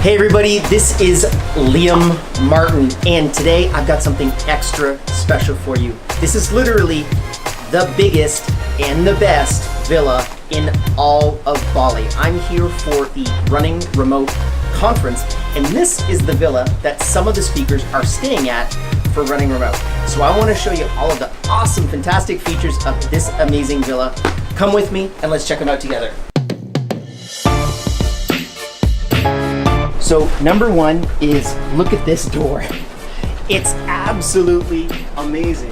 Hey everybody, this is Liam Martin, and today I've got something extra special for you. This is literally the biggest and the best villa in all of Bali. I'm here for the Running Remote conference, and this is the villa that some of the speakers are staying at for Running Remote. So I want to show you all of the awesome, fantastic features of this amazing villa. Come with me and let's check them out together. So number one is, look at this door. It's absolutely amazing.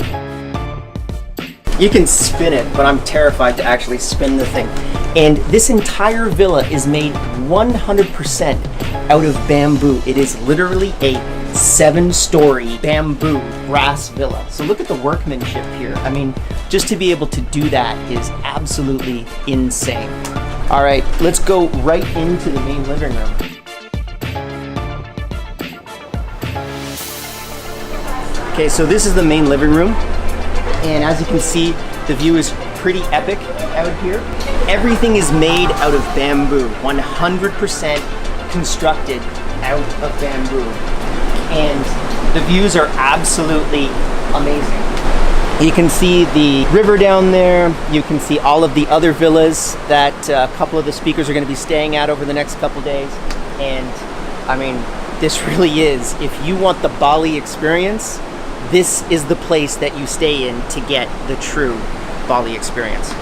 You can spin it, but I'm terrified to actually spin the thing. And this entire villa is made 100% out of bamboo. It is literally a 7-story bamboo brass villa. So look at the workmanship here. I mean, just to be able to do that is absolutely insane. All right, let's go right into the main living room. Okay, so this is the main living room, and as you can see, the view is pretty epic out here. Everything is made out of bamboo, 100% constructed out of bamboo, and the views are absolutely amazing. You can see the river down there. You can see all of the other villas that a couple of the speakers are going to be staying at over the next couple days, and I mean, this really is, if you want the Bali experience, this is the place that you stay in to get the true Bali experience.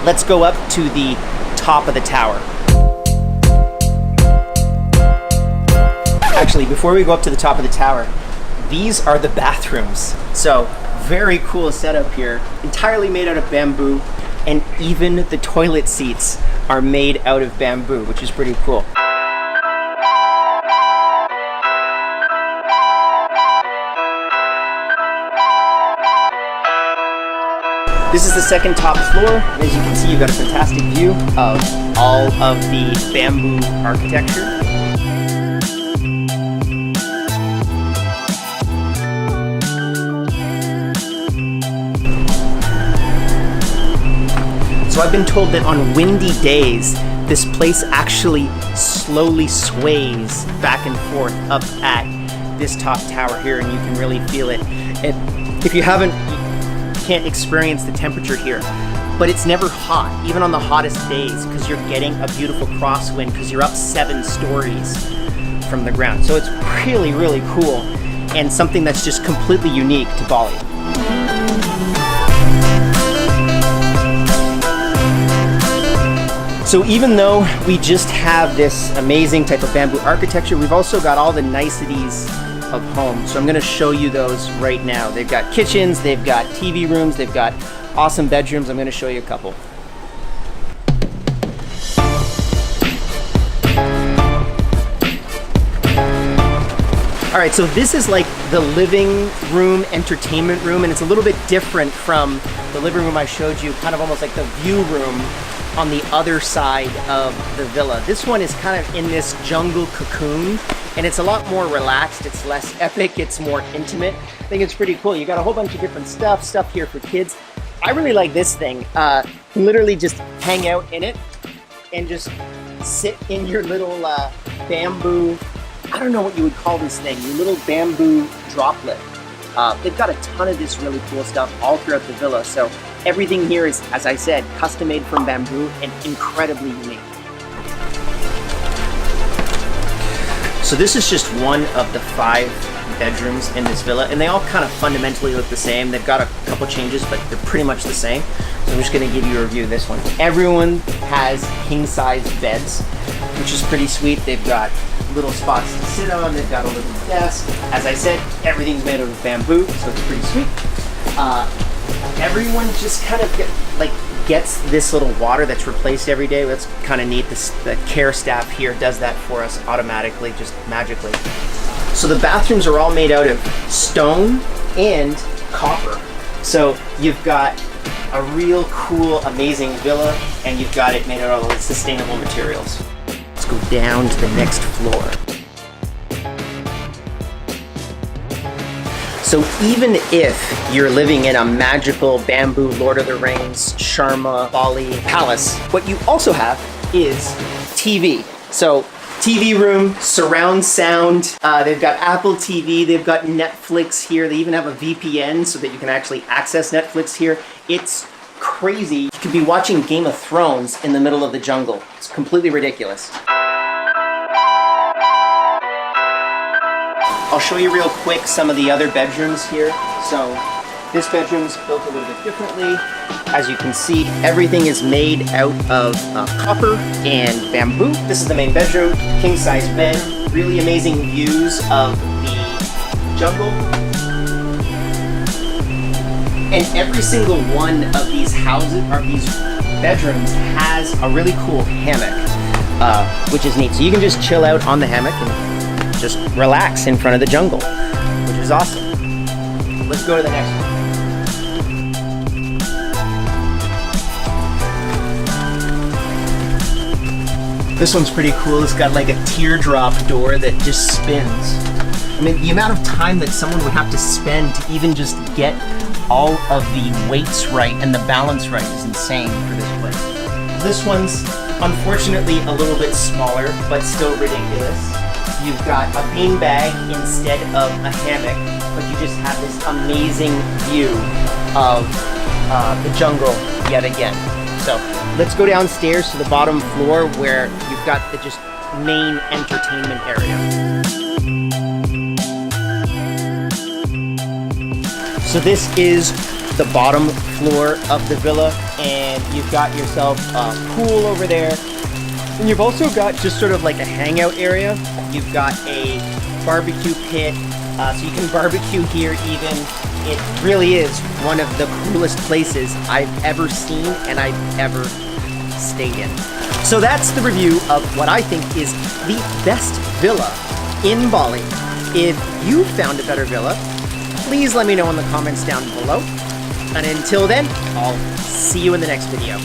Let's go up to the top of the tower. Actually, before we go up to the top of the tower, these are the bathrooms. So, very cool setup here. Entirely made out of bamboo, and even the toilet seats are made out of bamboo, which is pretty cool. This is the second top floor, and as you can see, you've got a fantastic view of all of the bamboo architecture. So I've been told that on windy days, this place actually slowly sways back and forth up at this top tower here, and you can really feel it. And if you can't experience the temperature here, but it's never hot, even on the hottest days, because you're getting a beautiful crosswind because you're up 7 stories from the ground. So it's really, really cool, and something that's just completely unique to Bali. So even though we just have this amazing type of bamboo architecture, we've also got all the niceties of home. So I'm going to show you those right now. They've got kitchens, they've got TV rooms, they've got awesome bedrooms. I'm going to show you a couple. All right, so this is like the living room, entertainment room, and it's a little bit different from the living room I showed you, kind of almost like the view room on the other side of the villa. This one is kind of in this jungle cocoon, and it's a lot more relaxed, it's less epic, it's more intimate. I think it's pretty cool. You got a whole bunch of different stuff here for kids. I really like this thing. You can literally just hang out in it and just sit in your little bamboo, I don't know what you would call this thing, your little bamboo droplet. They've got a ton of this really cool stuff all throughout the villa. So everything here is, as I said, custom made from bamboo and incredibly unique. So this is just one of the 5 bedrooms in this villa, and they all kind of fundamentally look the same. They've got a couple changes, but they're pretty much the same. So I'm just gonna give you a review of this one. Everyone has king-size beds, which is pretty sweet. They've got little spots to sit on, they've got a little desk. As I said, everything's made out of bamboo, so it's pretty sweet. Everyone just kind of gets this little water that's replaced every day. That's kind of neat. The care staff here does that for us automatically, just magically. So the bathrooms are all made out of stone and copper. So you've got a real cool, amazing villa, and you've got it made out of all sustainable materials. Let's go down to the next floor. So even if you're living in a magical bamboo Lord of the Rings, Sharma, Bali palace, what you also have is TV. So TV room, surround sound. They've got Apple TV, they've got Netflix here. They even have a VPN so that you can actually access Netflix here. It's crazy. You could be watching Game of Thrones in the middle of the jungle. It's completely ridiculous. I'll show you real quick some of the other bedrooms here. So this bedroom's built a little bit differently. As you can see, everything is made out of copper and bamboo. This is the main bedroom, king size bed, really amazing views of the jungle. And every single one of these houses, or these bedrooms, has a really cool hammock, which is neat. So you can just chill out on the hammock and just relax in front of the jungle, which is awesome. Let's go to the next one. This one's pretty cool. It's got like a teardrop door that just spins. I mean, the amount of time that someone would have to spend to even just get all of the weights right and the balance right is insane for this place. This one's unfortunately a little bit smaller, but still ridiculous. You've got a beanbag instead of a hammock, but you just have this amazing view of the jungle yet again. So let's go downstairs to the bottom floor where you've got the just main entertainment area. So this is the bottom floor of the villa, and you've got yourself a pool over there. And you've also got just sort of like a hangout area. You've got a barbecue pit, so you can barbecue here even. It really is one of the coolest places I've ever seen and I've ever stayed in. So that's the review of what I think is the best villa in Bali. If you found a better villa, please let me know in the comments down below. And until then, I'll see you in the next video.